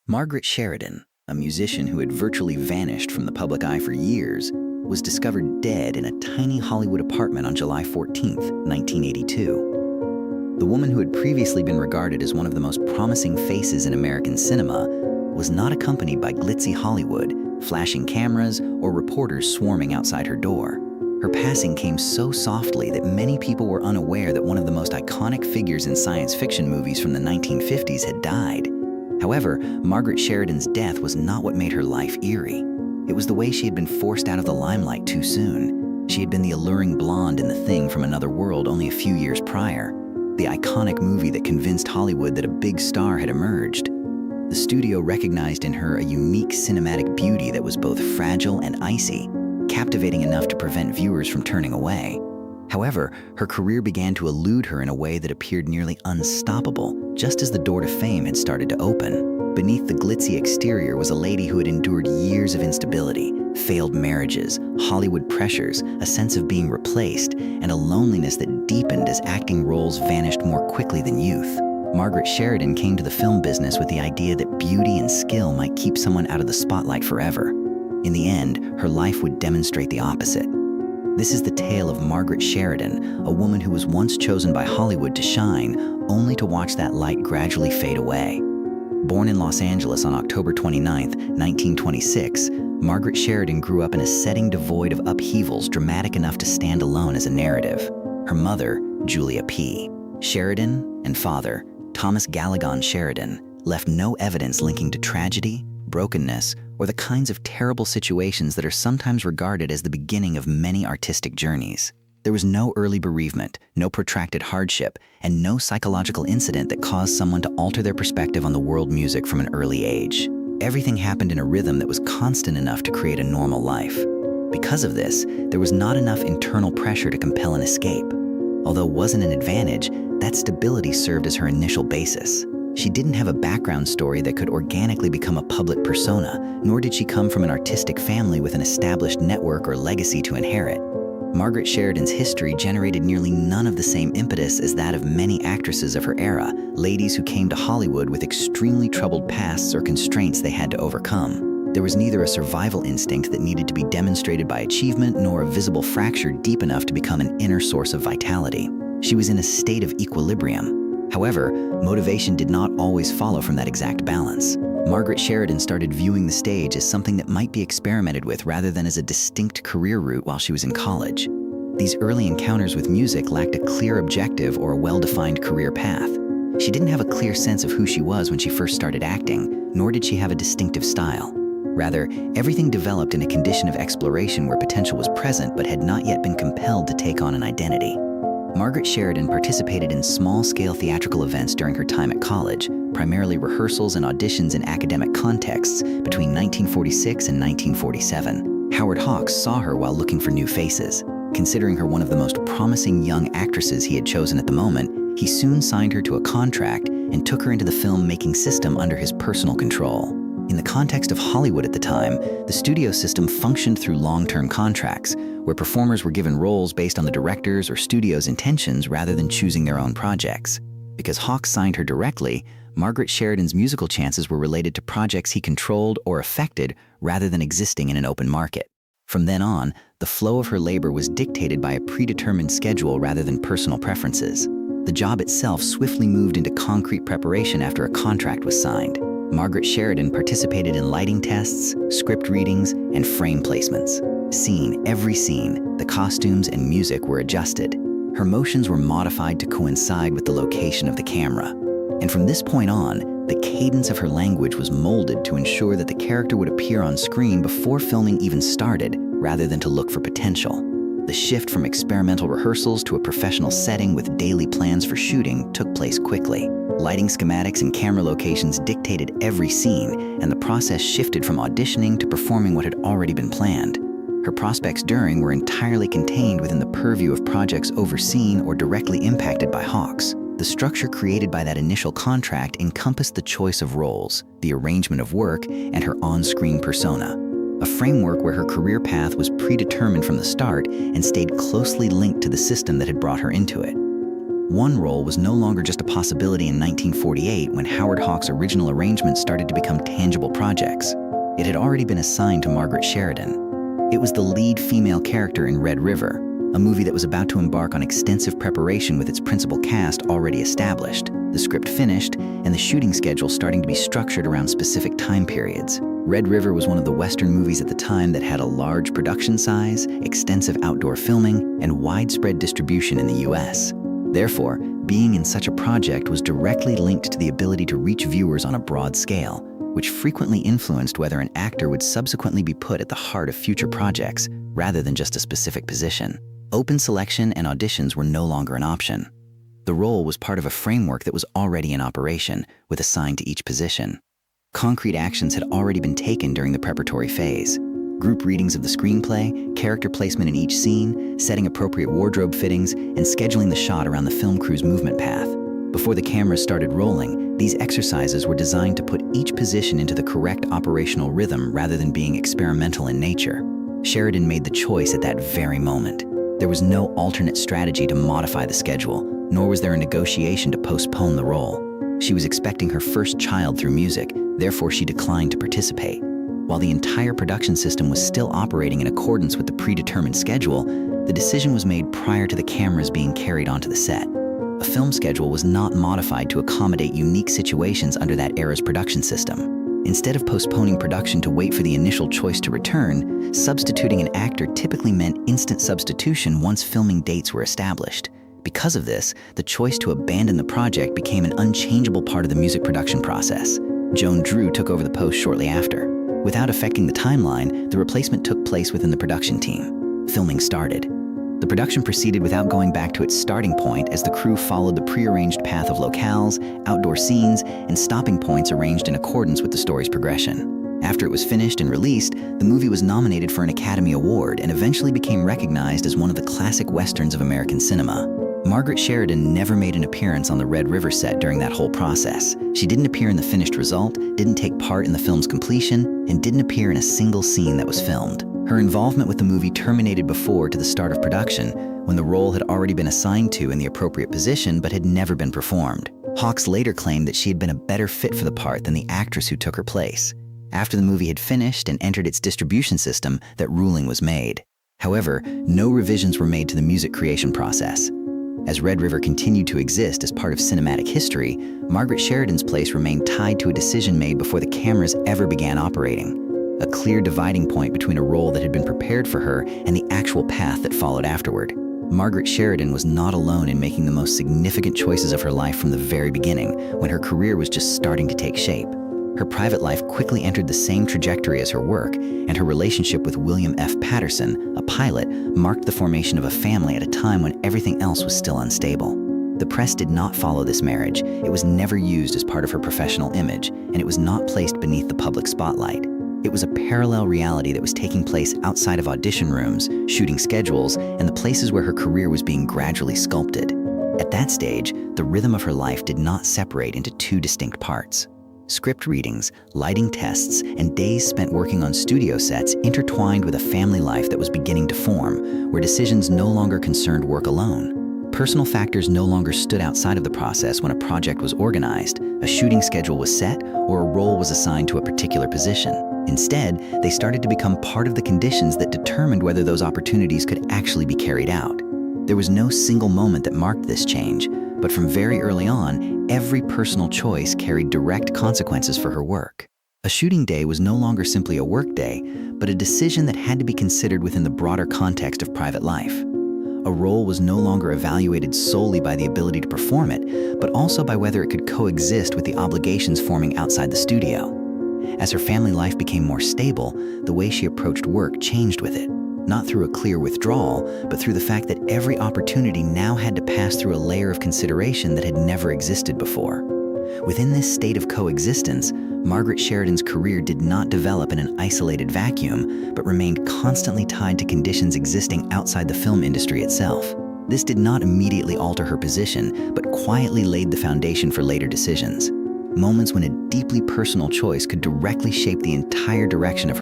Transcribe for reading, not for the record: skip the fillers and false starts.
Margaret Sheridan, a musician who had virtually vanished from the public eye for years, was discovered dead in a tiny Hollywood apartment on July 14, 1982. The woman who had previously been regarded as one of the most promising faces in American cinema was not accompanied by glitzy Hollywood, flashing cameras, or reporters swarming outside her door. Her passing came so softly that many people were unaware that one of the most iconic figures in science fiction movies from the 1950s had died. However, Margaret Sheridan's death was not what made her life eerie. It was the way she had been forced out of the limelight too soon. She had been the alluring blonde in The Thing from Another World only a few years prior, the iconic movie that convinced Hollywood that a big star had emerged. The studio recognized in her a unique cinematic beauty that was both fragile and icy, captivating enough to prevent viewers from turning away. However, her career began to elude her in a way that appeared nearly unstoppable, just as the door to fame had started to open. Beneath the glitzy exterior was a lady who had endured years of instability, failed marriages, Hollywood pressures, a sense of being replaced, and a loneliness that deepened as acting roles vanished more quickly than youth. Margaret Sheridan came to the film business with the idea that beauty and skill might keep someone out of the spotlight forever. In the end, her life would demonstrate the opposite. This is the tale of Margaret Sheridan, a woman who was once chosen by Hollywood to shine, only to watch that light gradually fade away. Born in Los Angeles on October 29, 1926, Margaret Sheridan grew up in a setting devoid of upheavals dramatic enough to stand alone as a narrative. Her mother, Julia P. Sheridan, and father, Thomas Galligan Sheridan, left no evidence linking to tragedy, brokenness, or the kinds of terrible situations that are sometimes regarded as the beginning of many artistic journeys. There was no early bereavement, no protracted hardship, and no psychological incident that caused someone to alter their perspective on the world music from an early age. Everything happened in a rhythm that was constant enough to create a normal life. Because of this, there was not enough internal pressure to compel an escape. Although it wasn't an advantage, that stability served as her initial basis. She didn't have a background story that could organically become a public persona, nor did she come from an artistic family with an established network or legacy to inherit. Margaret Sheridan's history generated nearly none of the same impetus as that of many actresses of her era, ladies who came to Hollywood with extremely troubled pasts or constraints they had to overcome. There was neither a survival instinct that needed to be demonstrated by achievement nor a visible fracture deep enough to become an inner source of vitality. She was in a state of equilibrium. However, motivation did not always follow from that exact balance. Margaret Sheridan started viewing the stage as something that might be experimented with rather than as a distinct career route while she was in college. These early encounters with music lacked a clear objective or a well-defined career path. She didn't have a clear sense of who she was when she first started acting, nor did she have a distinctive style. Rather, everything developed in a condition of exploration where potential was present but had not yet been compelled to take on an identity. Margaret Sheridan participated in small-scale theatrical events during her time at college, primarily rehearsals and auditions in academic contexts between 1946 and 1947. Howard Hawks saw her while looking for new faces. Considering her one of the most promising young actresses he had chosen at the moment, he soon signed her to a contract and took her into the film-making system under his personal control. In the context of Hollywood at the time, the studio system functioned through long-term contracts, where performers were given roles based on the director's or studio's intentions rather than choosing their own projects. Because Hawks signed her directly, Margaret Sheridan's musical chances were related to projects he controlled or affected rather than existing in an open market. From then on, the flow of her labor was dictated by a predetermined schedule rather than personal preferences. The job itself swiftly moved into concrete preparation after a contract was signed. Margaret Sheridan participated in lighting tests, script readings, and frame placements. Every scene, the costumes and music were adjusted. Her motions were modified to coincide with the location of the camera. And from this point on, the cadence of her language was molded to ensure that the character would appear on screen before filming even started, rather than to look for potential. The shift from experimental rehearsals to a professional setting with daily plans for shooting took place quickly. Lighting schematics and camera locations dictated every scene, and the process shifted from auditioning to performing what had already been planned. Her prospects during were entirely contained within the purview of projects overseen or directly impacted by Hawks. The structure created by that initial contract encompassed the choice of roles, the arrangement of work, and her on-screen persona. A framework where her career path was predetermined from the start and stayed closely linked to the system that had brought her into it. One role was no longer just a possibility in 1948 when Howard Hawks' original arrangements started to become tangible projects. It had already been assigned to Margaret Sheridan. It was the lead female character in Red River, a movie that was about to embark on extensive preparation with its principal cast already established, the script finished, and the shooting schedule starting to be structured around specific time periods. Red River was one of the Western movies at the time that had a large production size, extensive outdoor filming, and widespread distribution in the US. Therefore, being in such a project was directly linked to the ability to reach viewers on a broad scale, which frequently influenced whether an actor would subsequently be put at the heart of future projects rather than just a specific position. Open selection and auditions were no longer an option. The role was part of a framework that was already in operation, with assigned to each position. Concrete actions had already been taken during the preparatory phase. Group readings of the screenplay, character placement in each scene, setting appropriate wardrobe fittings, and scheduling the shot around the film crew's movement path. Before the cameras started rolling, these exercises were designed to put each position into the correct operational rhythm rather than being experimental in nature. Sheridan made the choice at that very moment. There was no alternate strategy to modify the schedule, nor was there a negotiation to postpone the role. She was expecting her first child through music, therefore she declined to participate. While the entire production system was still operating in accordance with the predetermined schedule, the decision was made prior to the cameras being carried onto the set. A film schedule was not modified to accommodate unique situations under that era's production system. Instead of postponing production to wait for the initial choice to return, substituting an actor typically meant instant substitution once filming dates were established. Because of this, the choice to abandon the project became an unchangeable part of the music production process. Joan Drew took over the post shortly after. Without affecting the timeline, the replacement took place within the production team. Filming started. The production proceeded without going back to its starting point as the crew followed the prearranged path of locales, outdoor scenes, and stopping points arranged in accordance with the story's progression. After it was finished and released, the movie was nominated for an Academy Award and eventually became recognized as one of the classic westerns of American cinema. Margaret Sheridan never made an appearance on the Red River set during that whole process. She didn't appear in the finished result, didn't take part in the film's completion, and didn't appear in a single scene that was filmed. Her involvement with the movie terminated before to the start of production, when the role had already been assigned to in the appropriate position but had never been performed. Hawks later claimed that she had been a better fit for the part than the actress who took her place. After the movie had finished and entered its distribution system, that ruling was made. However, no revisions were made to the music creation process. As Red River continued to exist as part of cinematic history, Margaret Sheridan's place remained tied to a decision made before the cameras ever began operating. A clear dividing point between a role that had been prepared for her and the actual path that followed afterward. Margaret Sheridan was not alone in making the most significant choices of her life from the very beginning, when her career was just starting to take shape. Her private life quickly entered the same trajectory as her work, and her relationship with William F. Patterson, a pilot, marked the formation of a family at a time when everything else was still unstable. The press did not follow this marriage. It was never used as part of her professional image, and it was not placed beneath the public spotlight. It was a parallel reality that was taking place outside of audition rooms, shooting schedules, and the places where her career was being gradually sculpted. At that stage, the rhythm of her life did not separate into two distinct parts. Script readings, lighting tests, and days spent working on studio sets intertwined with a family life that was beginning to form, where decisions no longer concerned work alone. Personal factors no longer stood outside of the process when a project was organized, a shooting schedule was set, or a role was assigned to a particular position. Instead, they started to become part of the conditions that determined whether those opportunities could actually be carried out. There was no single moment that marked this change, but from very early on, every personal choice carried direct consequences for her work. A shooting day was no longer simply a work day, but a decision that had to be considered within the broader context of private life. A role was no longer evaluated solely by the ability to perform it, but also by whether it could coexist with the obligations forming outside the studio. As her family life became more stable, the way she approached work changed with it. Not through a clear withdrawal, but through the fact that every opportunity now had to pass through a layer of consideration that had never existed before. Within this state of coexistence, Margaret Sheridan's career did not develop in an isolated vacuum, but remained constantly tied to conditions existing outside the film industry itself. This did not immediately alter her position, but quietly laid the foundation for later decisions. Moments when a deeply personal choice could directly shape the entire direction of